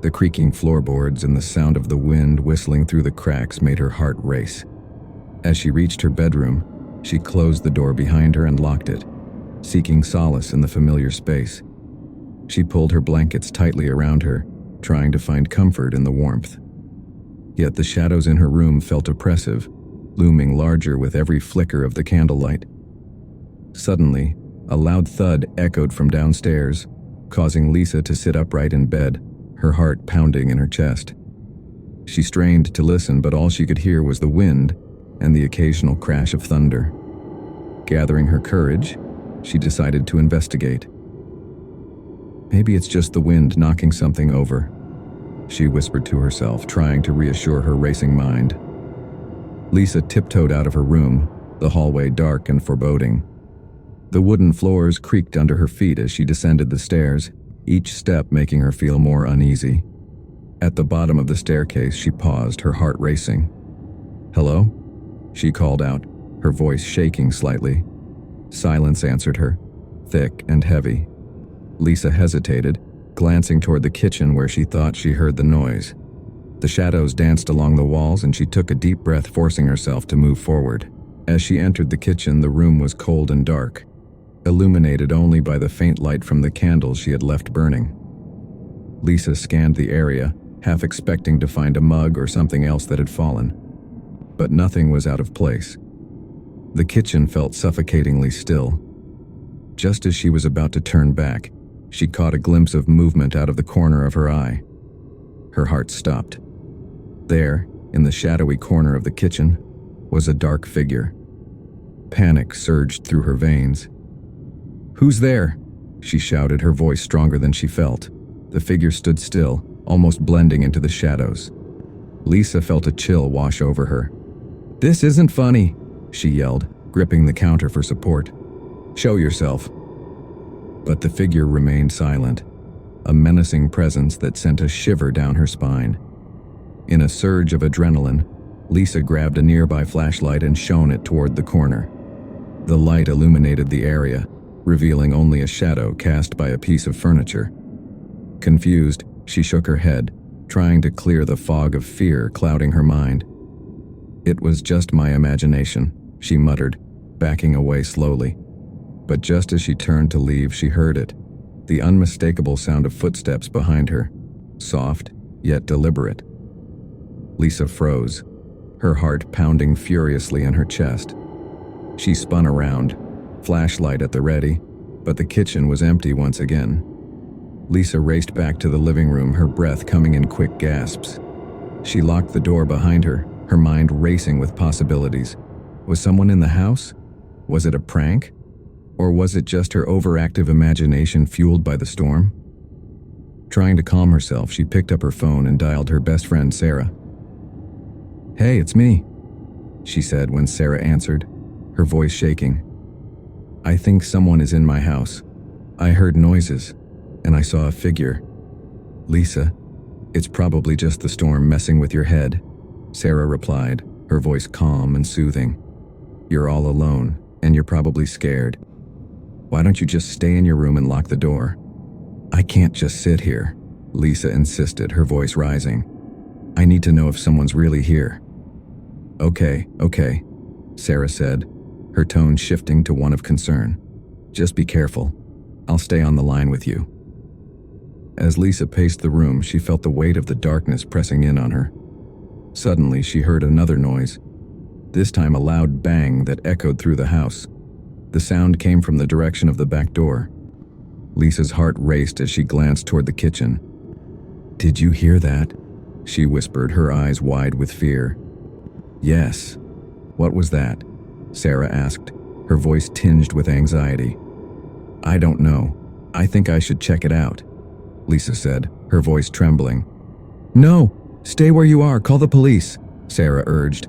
The creaking floorboards and the sound of the wind whistling through the cracks made her heart race. As she reached her bedroom, she closed the door behind her and locked it, seeking solace in the familiar space. She pulled her blankets tightly around her, trying to find comfort in the warmth. Yet the shadows in her room felt oppressive, looming larger with every flicker of the candlelight. Suddenly, a loud thud echoed from downstairs, causing Lisa to sit upright in bed, her heart pounding in her chest. She strained to listen, but all she could hear was the wind and the occasional crash of thunder. Gathering her courage, she decided to investigate. "Maybe it's just the wind knocking something over," she whispered to herself, trying to reassure her racing mind. Lisa tiptoed out of her room, the hallway dark and foreboding. The wooden floors creaked under her feet as she descended the stairs, each step making her feel more uneasy. At the bottom of the staircase, she paused, her heart racing. "Hello?" she called out, her voice shaking slightly. Silence answered her, thick and heavy. Lisa hesitated, glancing toward the kitchen where she thought she heard the noise. The shadows danced along the walls and she took a deep breath, forcing herself to move forward. As she entered the kitchen, the room was cold and dark, illuminated only by the faint light from the candles she had left burning. Lisa scanned the area, half expecting to find a mug or something else that had fallen. But nothing was out of place. The kitchen felt suffocatingly still. Just as she was about to turn back, she caught a glimpse of movement out of the corner of her eye. Her heart stopped. There, in the shadowy corner of the kitchen, was a dark figure. Panic surged through her veins. "Who's there?" she shouted, her voice stronger than she felt. The figure stood still, almost blending into the shadows. Lisa felt a chill wash over her. "This isn't funny," she yelled, gripping the counter for support. "Show yourself." But the figure remained silent, a menacing presence that sent a shiver down her spine. In a surge of adrenaline, Lisa grabbed a nearby flashlight and shone it toward the corner. The light illuminated the area, revealing only a shadow cast by a piece of furniture. Confused, she shook her head, trying to clear the fog of fear clouding her mind. "It was just my imagination," she muttered, backing away slowly. But just as she turned to leave, she heard it, the unmistakable sound of footsteps behind her, soft yet deliberate. Lisa froze, her heart pounding furiously in her chest. She spun around, flashlight at the ready, but the kitchen was empty once again. Lisa raced back to the living room, her breath coming in quick gasps. She locked the door behind her, her mind racing with possibilities. Was someone in the house? Was it a prank? Or was it just her overactive imagination fueled by the storm? Trying to calm herself, she picked up her phone and dialed her best friend, Sarah. "Hey, it's me," she said when Sarah answered, her voice shaking. "I think someone is in my house. I heard noises, and I saw a figure." "Lisa, it's probably just the storm messing with your head," Sarah replied, her voice calm and soothing. "You're all alone, and you're probably scared. Why don't you just stay in your room and lock the door?" "I can't just sit here," Lisa insisted, her voice rising. "I need to know if someone's really here." Okay, Sarah said, her tone shifting to one of concern. "Just be careful. I'll stay on the line with you." As Lisa paced the room, she felt the weight of the darkness pressing in on her. Suddenly, she heard another noise, this time a loud bang that echoed through the house. The sound came from the direction of the back door. Lisa's heart raced as she glanced toward the kitchen. "Did you hear that?" she whispered, her eyes wide with fear. "Yes." "What was that?" Sarah asked, her voice tinged with anxiety. "I don't know. I think I should check it out," Lisa said, her voice trembling. "No! Stay where you are, call the police," Sarah urged.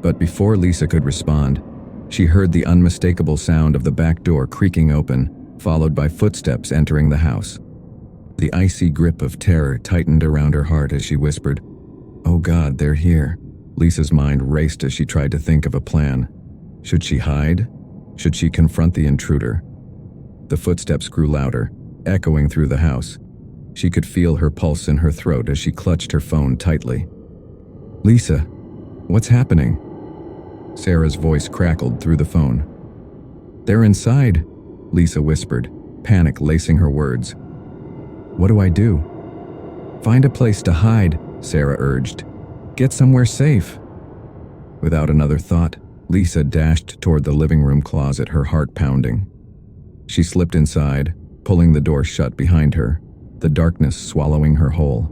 But before Lisa could respond, she heard the unmistakable sound of the back door creaking open, followed by footsteps entering the house. The icy grip of terror tightened around her heart as she whispered, "Oh God, they're here." Lisa's mind raced as she tried to think of a plan. Should she hide? Should she confront the intruder? The footsteps grew louder, echoing through the house. She could feel her pulse in her throat as she clutched her phone tightly. "Lisa, what's happening?" Sarah's voice crackled through the phone. "They're inside," Lisa whispered, panic lacing her words. "What do I do?" "Find a place to hide," Sarah urged. "Get somewhere safe." Without another thought, Lisa dashed toward the living room closet, her heart pounding. She slipped inside, pulling the door shut behind her, the darkness swallowing her whole.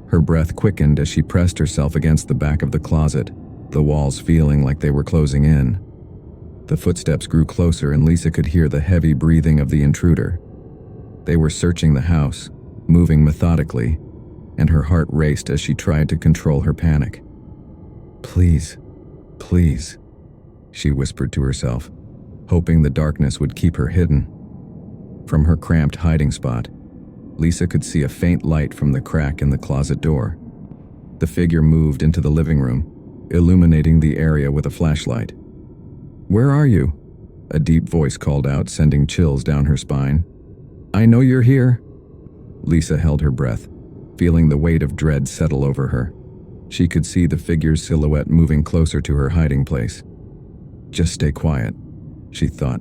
Her breath quickened as she pressed herself against the back of the closet, the walls feeling like they were closing in. The footsteps grew closer and Lisa could hear the heavy breathing of the intruder. They were searching the house, moving methodically, and her heart raced as she tried to control her panic. Please," she whispered to herself, hoping the darkness would keep her hidden. From her cramped hiding spot, Lisa could see a faint light from the crack in the closet door. The figure moved into the living room, illuminating the area with a flashlight. "Where are you?" a deep voice called out, sending chills down her spine. "I know you're here." Lisa held her breath, feeling the weight of dread settle over her. She could see the figure's silhouette moving closer to her hiding place. Just stay quiet, she thought,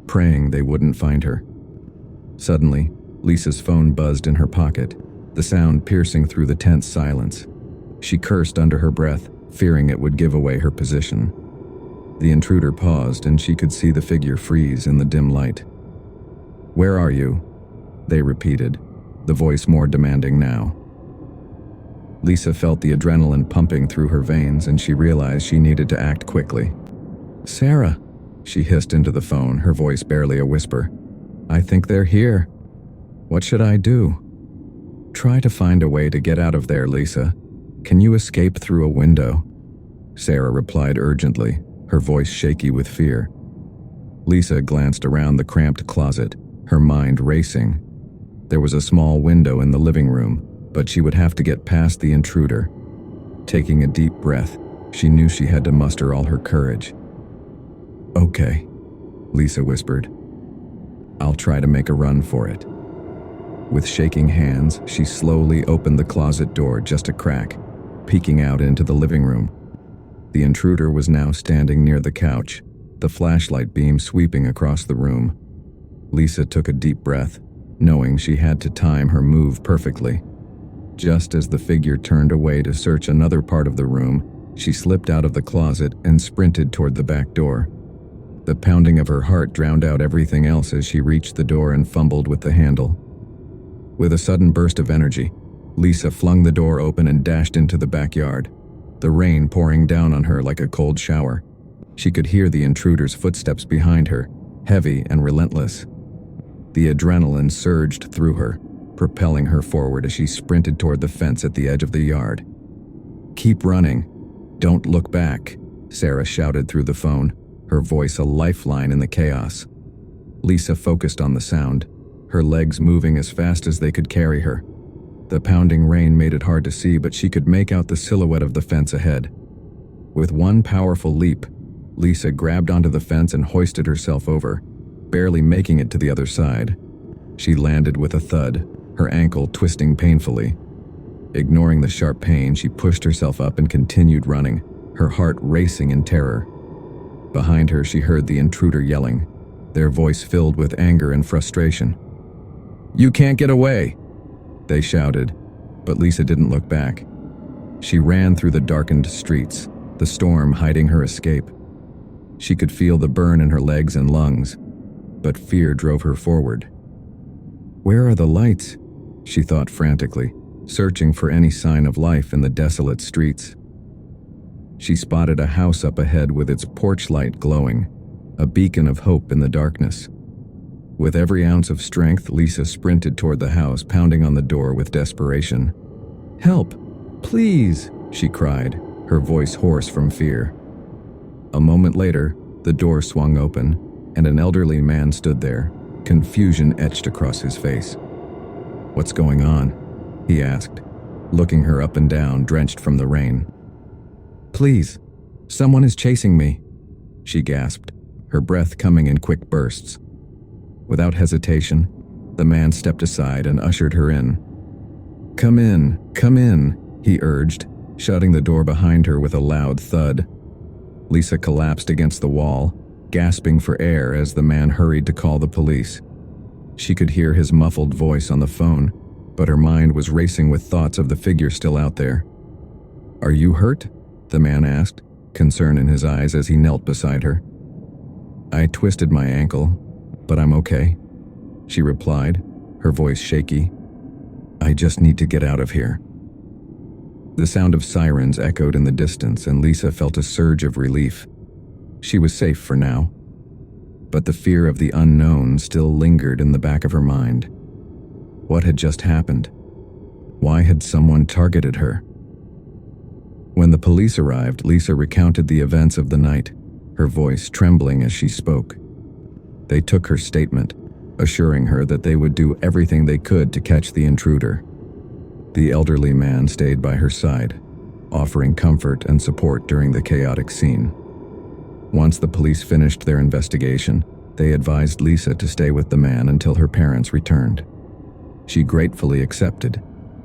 praying they wouldn't find her. Suddenly, Lisa's phone buzzed in her pocket, the sound piercing through the tense silence. She cursed under her breath, fearing it would give away her position. The intruder paused, and she could see the figure freeze in the dim light. "Where are you?" they repeated, the voice more demanding now. Lisa felt the adrenaline pumping through her veins, and she realized she needed to act quickly. "Sarah," she hissed into the phone, her voice barely a whisper. "I think they're here. What should I do?" "Try to find a way to get out of there, Lisa. Can you escape through a window?" Sarah replied urgently, her voice shaky with fear. Lisa glanced around the cramped closet, her mind racing. There was a small window in the living room, but she would have to get past the intruder. Taking a deep breath, she knew she had to muster all her courage. "Okay," Lisa whispered. "I'll try to make a run for it." With shaking hands, she slowly opened the closet door just a crack, peeking out into the living room. The intruder was now standing near the couch, the flashlight beam sweeping across the room. Lisa took a deep breath, knowing she had to time her move perfectly. Just as the figure turned away to search another part of the room, she slipped out of the closet and sprinted toward the back door. The pounding of her heart drowned out everything else as she reached the door and fumbled with the handle. With a sudden burst of energy, Lisa flung the door open and dashed into the backyard, the rain pouring down on her like a cold shower. She could hear the intruder's footsteps behind her, heavy and relentless. The adrenaline surged through her, propelling her forward as she sprinted toward the fence at the edge of the yard. "Keep running. Don't look back," Sarah shouted through the phone, her voice a lifeline in the chaos. Lisa focused on the sound, her legs moving as fast as they could carry her. The pounding rain made it hard to see, but she could make out the silhouette of the fence ahead. With one powerful leap, Lisa grabbed onto the fence and hoisted herself over, barely making it to the other side. She landed with a thud, her ankle twisting painfully. Ignoring the sharp pain, she pushed herself up and continued running, her heart racing in terror. Behind her, she heard the intruder yelling, their voice filled with anger and frustration. "You can't get away!" they shouted, but Lisa didn't look back. She ran through the darkened streets, the storm hiding her escape. She could feel the burn in her legs and lungs, but fear drove her forward. "Where are the lights?" she thought frantically, searching for any sign of life in the desolate streets. She spotted a house up ahead with its porch light glowing, a beacon of hope in the darkness. With every ounce of strength, Lisa sprinted toward the house, pounding on the door with desperation. "Help! Please!" she cried, her voice hoarse from fear. A moment later, the door swung open, and an elderly man stood there, confusion etched across his face. "What's going on?" he asked, looking her up and down, drenched from the rain. "Please, someone is chasing me," she gasped, her breath coming in quick bursts. Without hesitation, the man stepped aside and ushered her in. Come in," he urged, shutting the door behind her with a loud thud. Lisa collapsed against the wall, gasping for air as the man hurried to call the police. She could hear his muffled voice on the phone, but her mind was racing with thoughts of the figure still out there. "Are you hurt?" the man asked, concern in his eyes as he knelt beside her. "I twisted my ankle, but I'm okay," she replied, her voice shaky. "I just need to get out of here." The sound of sirens echoed in the distance, and Lisa felt a surge of relief. She was safe for now. But the fear of the unknown still lingered in the back of her mind. What had just happened? Why had someone targeted her? When the police arrived, Lisa recounted the events of the night, her voice trembling as she spoke. They took her statement, assuring her that they would do everything they could to catch the intruder. The elderly man stayed by her side, offering comfort and support during the chaotic scene. Once the police finished their investigation, they advised Lisa to stay with the man until her parents returned. She gratefully accepted,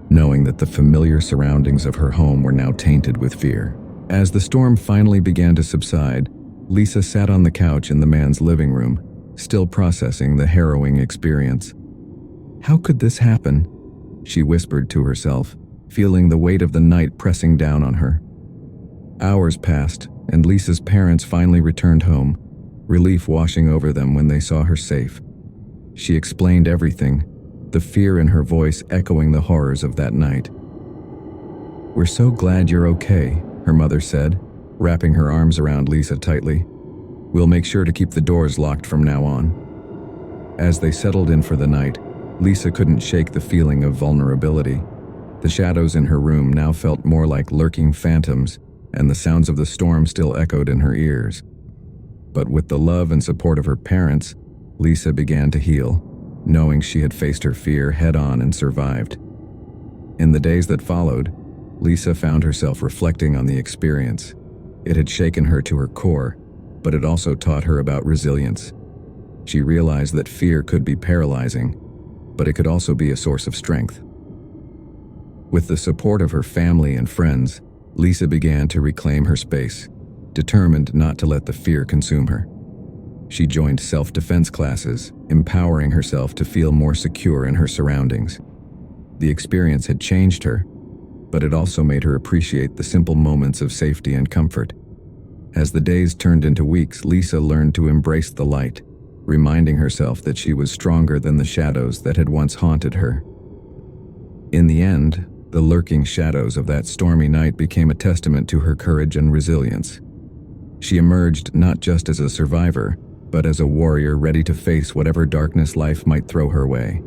knowing that the familiar surroundings of her home were now tainted with fear. As the storm finally began to subside, Lisa sat on the couch in the man's living room, still processing the harrowing experience. "How could this happen?" she whispered to herself, feeling the weight of the night pressing down on her. Hours passed, and Lisa's parents finally returned home, relief washing over them when they saw her safe. She explained everything, the fear in her voice echoing the horrors of that night. "We're so glad you're okay," her mother said, wrapping her arms around Lisa tightly. "We'll make sure to keep the doors locked from now on." As they settled in for the night, Lisa couldn't shake the feeling of vulnerability. The shadows in her room now felt more like lurking phantoms, and the sounds of the storm still echoed in her ears. But with the love and support of her parents, Lisa began to heal, knowing she had faced her fear head-on and survived. In the days that followed, Lisa found herself reflecting on the experience. It had shaken her to her core, but it also taught her about resilience. She realized that fear could be paralyzing, but it could also be a source of strength. With the support of her family and friends, Lisa began to reclaim her space, determined not to let the fear consume her. She joined self-defense classes, empowering herself to feel more secure in her surroundings. The experience had changed her, but it also made her appreciate the simple moments of safety and comfort. As the days turned into weeks, Lisa learned to embrace the light, reminding herself that she was stronger than the shadows that had once haunted her. In the end, the lurking shadows of that stormy night became a testament to her courage and resilience. She emerged not just as a survivor, but as a warrior ready to face whatever darkness life might throw her way.